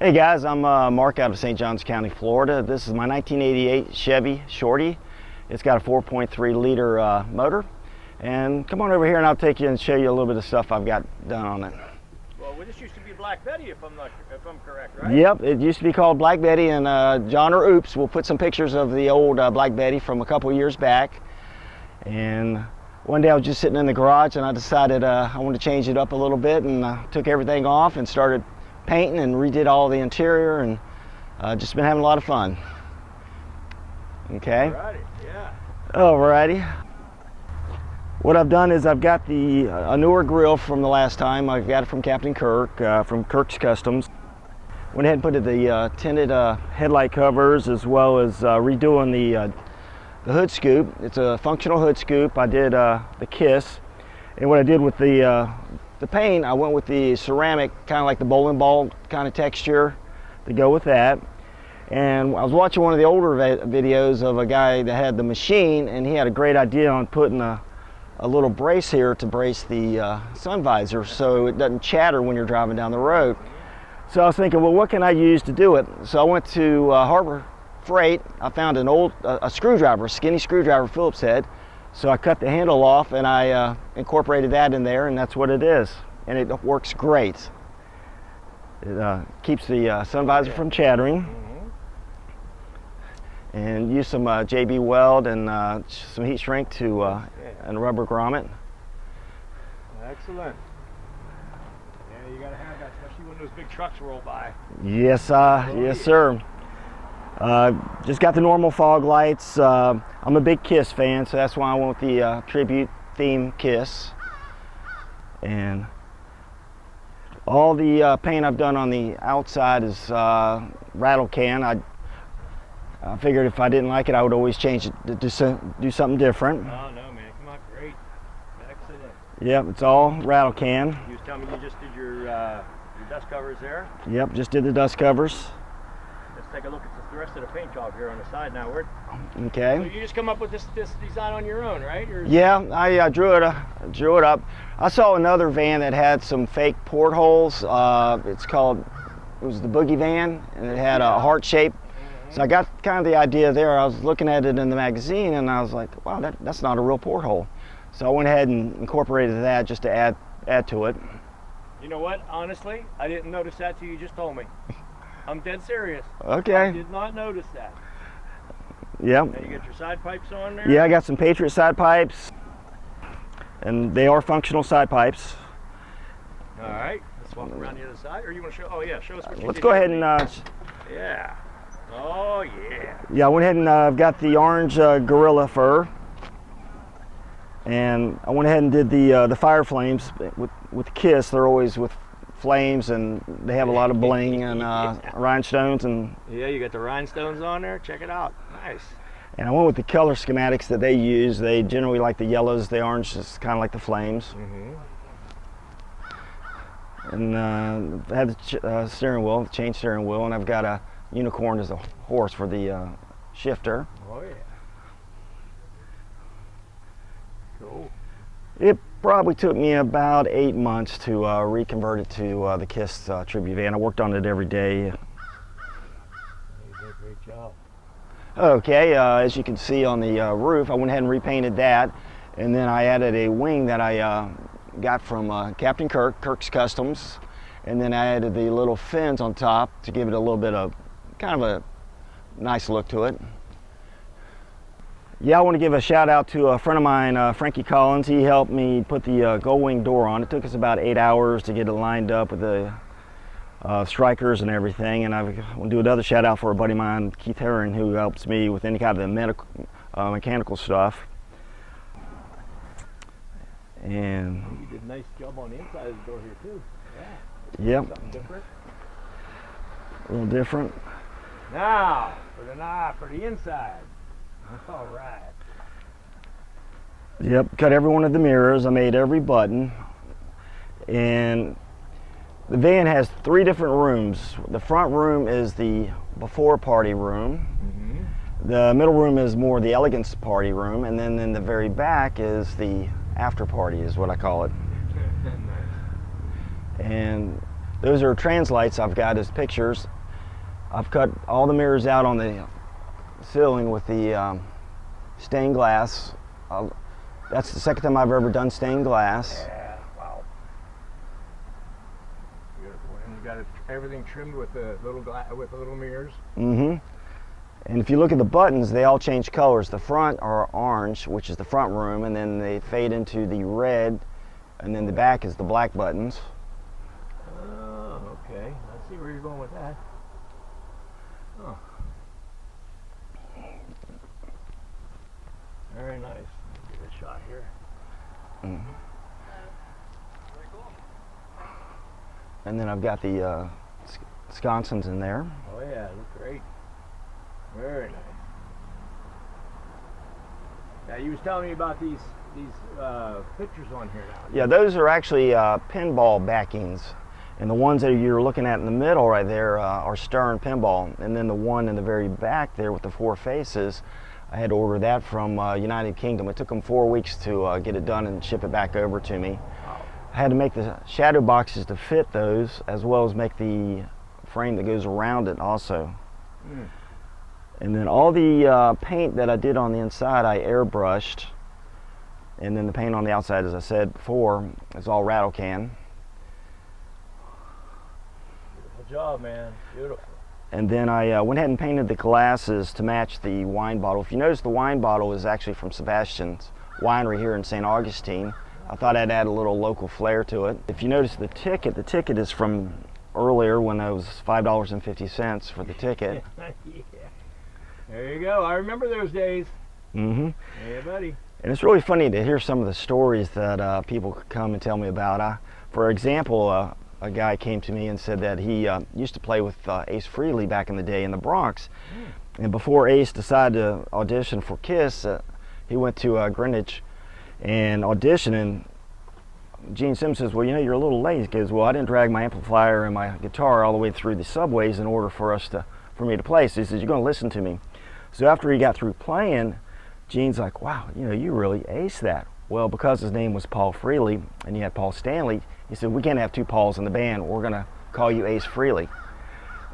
Hey guys, I'm Mark out of St. Johns County, Florida. This is my 1988 Chevy Shorty. It's got a 4.3 liter motor. And come on over here and I'll take you and show you a little bit of stuff I've got done on it. Well, this used to be Black Betty, if I'm correct, right? Yep, it used to be called Black Betty, and John or Oops will put some pictures of the old Black Betty from a couple years back. And one day I was just sitting in the garage and I decided I wanted to change it up a little bit, and took everything off and started painting and redid all the interior, and just been having a lot of fun. Okay. Alrighty, yeah. Alrighty. What I've done is I've got a newer grill from the last time. I've got it from Captain Kirk, from Kirk's Customs. Went ahead and put the tinted headlight covers, as well as redoing the hood scoop. It's a functional hood scoop. I did the kiss, and what I did with the paint, I went with the ceramic, kind of like the bowling ball kind of texture to go with that. And I was watching one of the older videos of a guy that had the machine, and he had a great idea on putting a little brace here to brace the sun visor so it doesn't chatter when you're driving down the road. So I was thinking, well, what can I use to do it? So I went to Harbor Freight. I found an old screwdriver, a skinny screwdriver Phillips head. So I cut the handle off and I incorporated that in there, and that's what it is. And it works great. It keeps the sun visor from chattering. And use some JB weld and some heat shrink to and rubber grommet. Excellent. Yeah, you gotta have that, especially when those big trucks roll by. Yes, yes, sir. Just got the normal fog lights. I'm a big Kiss fan, so that's why I went with the tribute theme Kiss. And all the paint I've done on the outside is rattle can. I figured if I didn't like it, I would always change it to do something different. Oh no, man, come on, great, excellent. Yep, it's all rattle can. You was telling me you just did your dust covers there. Yep, just did the dust covers. Let's take a look at the rest of the paint job here on the side now. Okay. So you just come up with this design on your own, right? Yeah, I drew it up. I saw another van that had some fake portholes. It was the Boogie van, and it had a heart shape. So I got kind of the idea there. I was looking at it in the magazine and I was like, wow, that's not a real porthole. So I went ahead and incorporated that just to add to it. You know what? Honestly, I didn't notice that till you just told me. I'm dead serious. Okay. I did not notice that. Yep. Now you got your side pipes on there? Yeah, I got some Patriot side pipes, and they are functional side pipes. All right. Let's walk around the other side. Or you want to show? Oh yeah, show us what you Let's did go ahead here. and Yeah. Oh yeah. yeah, I went ahead and I've got the orange gorilla fur, and I went ahead and did the fire flames with Kiss. They're always with flames, and they have a lot of bling and rhinestones, and yeah, you got the rhinestones on there. Check it out. Nice. And I went with the color schematics that they use. They generally like the yellows, the orange is kind of like the flames. And I had the steering wheel, the chain steering wheel, and I've got a unicorn as a horse for the shifter. Oh yeah. Cool. It probably took me about 8 months to reconvert it to the Kiss tribute van. I worked on it every day. You did a great job. Okay, as you can see on the roof, I went ahead and repainted that, and then I added a wing that I got from Captain Kirk, Kirk's Customs, and then I added the little fins on top to give it a little bit of kind of a nice look to it. Yeah, I want to give a shout out to a friend of mine, Frankie Collins. He helped me put the gold wing door on. It took us about 8 hours to get it lined up with the strikers and everything. And I want to do another shout out for a buddy of mine, Keith Herron, who helps me with any kind of the mechanical stuff. And you did a nice job on the inside of the door here too. Yeah. Yep. Something different. A little different. Now for the inside. All right. Yep, cut every one of the mirrors. I made every button. And the van has 3 different rooms. The front room is the before party room. The middle room is more the elegance party room, and then in the very back is the after party, is what I call it. And those are trans lights I've got as pictures. I've cut all the mirrors out on the ceiling with the stained glass. That's the second time I've ever done stained glass. Yeah, wow. Beautiful. And you got everything trimmed with the little mirrors. Mm-hmm. And if you look at the buttons, they all change colors. The front are orange, which is the front room, and then they fade into the red, and then the back is the black buttons. Oh, okay. I see where you're going with that. Oh. Very nice. Give it a shot here. Mm-hmm. And then I've got the sconces in there. Oh yeah, look great. Very nice. Now you was telling me about these pictures on here now. Yeah, those are actually pinball backings. And the ones that you're looking at in the middle right there are Stern pinball. And then the one in the very back there with the 4 faces, I had to order that from United Kingdom. It took them 4 weeks to get it done and ship it back over to me. Wow. I had to make the shadow boxes to fit those, as well as make the frame that goes around it also. Mm. And then all the paint that I did on the inside, I airbrushed. And then the paint on the outside, as I said before, is all rattle can. Beautiful job, man. Beautiful. And then I went ahead and painted the glasses to match the wine bottle. If you notice, the wine bottle is actually from Sebastian's winery here in St. Augustine. I thought I'd add a little local flair to it. If you notice the ticket is from earlier when it was $5.50 for the ticket. Yeah. There you go. I remember those days. Mm-hmm. Yeah, buddy. And it's really funny to hear some of the stories that people could come and tell me about. For example, a guy came to me and said that he used to play with Ace Frehley back in the day in the Bronx. Mm. And before Ace decided to audition for Kiss, he went to Greenwich and auditioned. And Gene Simmons says, well, you know, you're a little late. He goes, well, I didn't drag my amplifier and my guitar all the way through the subways in order for me to play. So he says, you're going to listen to me. So after he got through playing, Gene's like, wow, you know, you really aced that. Well, because his name was Paul Frehley and you had Paul Stanley, he said, we can't have 2 Pauls in the band. We're going to call you Ace Frehley.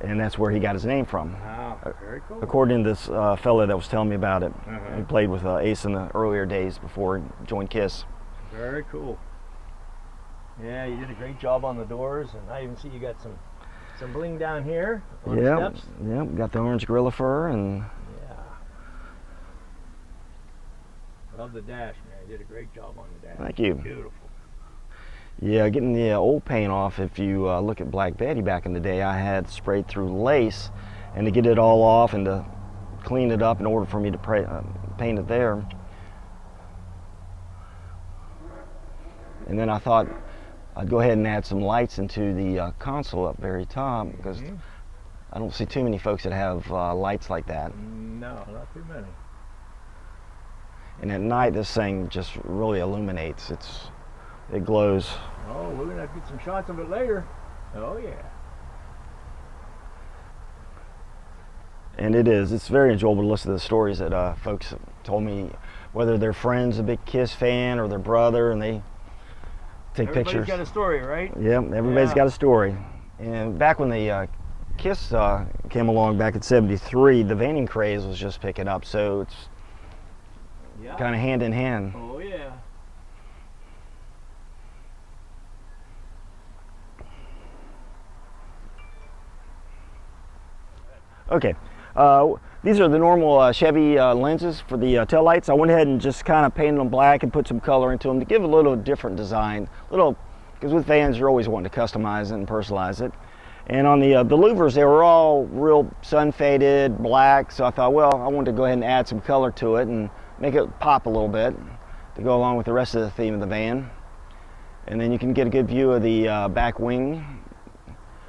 And that's where he got his name from. Wow, very cool. According to this fellow that was telling me about it. Uh-huh. He played with Ace in the earlier days before he joined Kiss. Very cool. Yeah, you did a great job on the doors, and I even see you got some bling down here on the steps. Yep, got the orange gorilla fur and... Yeah. Love the dash, man. You did a great job on the dash. Thank you. Beautiful. Yeah, getting the old paint off, if you look at Black Betty back in the day, I had sprayed through lace, and to get it all off and to clean it up in order for me to paint it there. And then I thought I'd go ahead and add some lights into the console up very top, because I don't see too many folks that have lights like that. No, not too many. And at night, this thing just really illuminates. It glows. Oh, we're gonna have to get some shots of it later. Oh yeah. And it's very enjoyable to listen to the stories that folks have told me, whether their friend's a big Kiss fan or their brother, and they take pictures. Everybody's got a story, right? Yep, everybody's got a story. And back when the Kiss came along back in '73, the veining craze was just picking up, so it's kind of hand in hand. Oh yeah. Okay, these are the normal Chevy lenses for the taillights. I went ahead and just kind of painted them black and put some color into them to give a little different design. Because with vans, you're always wanting to customize it and personalize it. And on the louvers, they were all real sun faded black, so I thought, well, I wanted to go ahead and add some color to it and make it pop a little bit to go along with the rest of the theme of the van. And then you can get a good view of the back wing.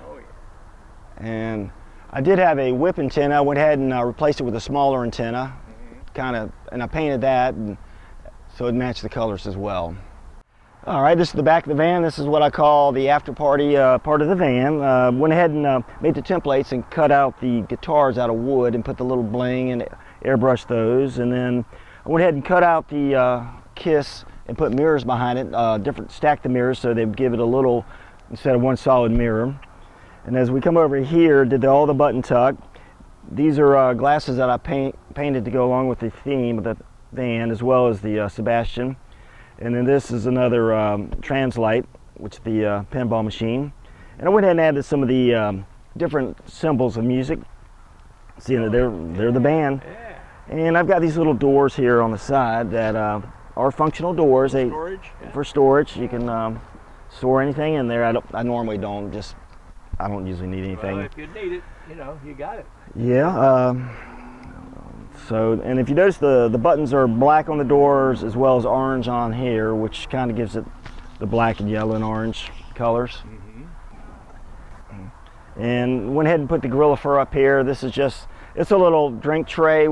Oh yeah. And I did have a whip antenna. I went ahead and replaced it with a smaller antenna, and I painted that, and so it matched the colors as well. All right, this is the back of the van. This is what I call the after party part of the van. Went ahead and made the templates and cut out the guitars out of wood and put the little bling and airbrushed those. And then I went ahead and cut out the Kiss and put mirrors behind it, stacked the mirrors so they would give it a little, instead of one solid mirror. And as we come over here, did all the button tuck. These are glasses that I painted to go along with the theme of the van, as well as the Sebastian. And then this is another Taillight, which is the pinball machine. And I went ahead and added some of the different symbols of music. See, they're the band. And I've got these little doors here on the side that are functional doors. For storage. You can store anything in there. I normally don't. I don't usually need anything. Well, if you need it, you know, you got it. Yeah. So, and if you notice, the buttons are black on the doors as well as orange on here, which kind of gives it the black and yellow and orange colors. And went ahead and put the Gorilla Fur up here. This is it's a little drink tray,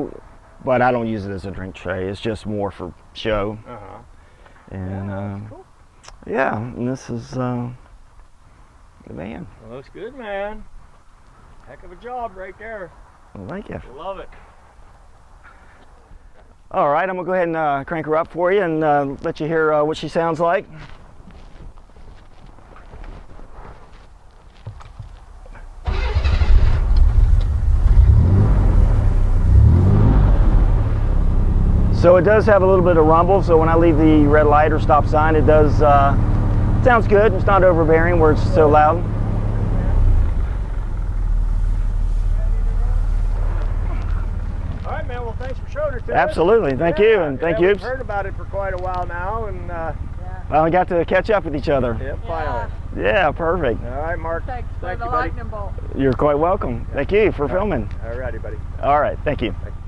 but I don't use it as a drink tray. It's just more for show. And cool. yeah, and this is the van. Well, looks good, man. Heck of a job right there. Well, thank you. Love it. All right, I'm gonna go ahead and crank her up for you and let you hear what she sounds like. So it does have a little bit of rumble, so when I leave the red light or stop sign, it does sounds good. It's not overbearing where it's so loud. All right, man. Well, thanks for showing it to us. Absolutely. Thank you, and thank you. We've heard about it for quite a while now, and Well, we got to catch up with each other. yeah, finally. Yeah, perfect. All right, Mark. Thanks for Thank the you, buddy. lightning bolt. You're quite welcome. Thank you for filming. All righty, buddy. All right, thank you. Thank you.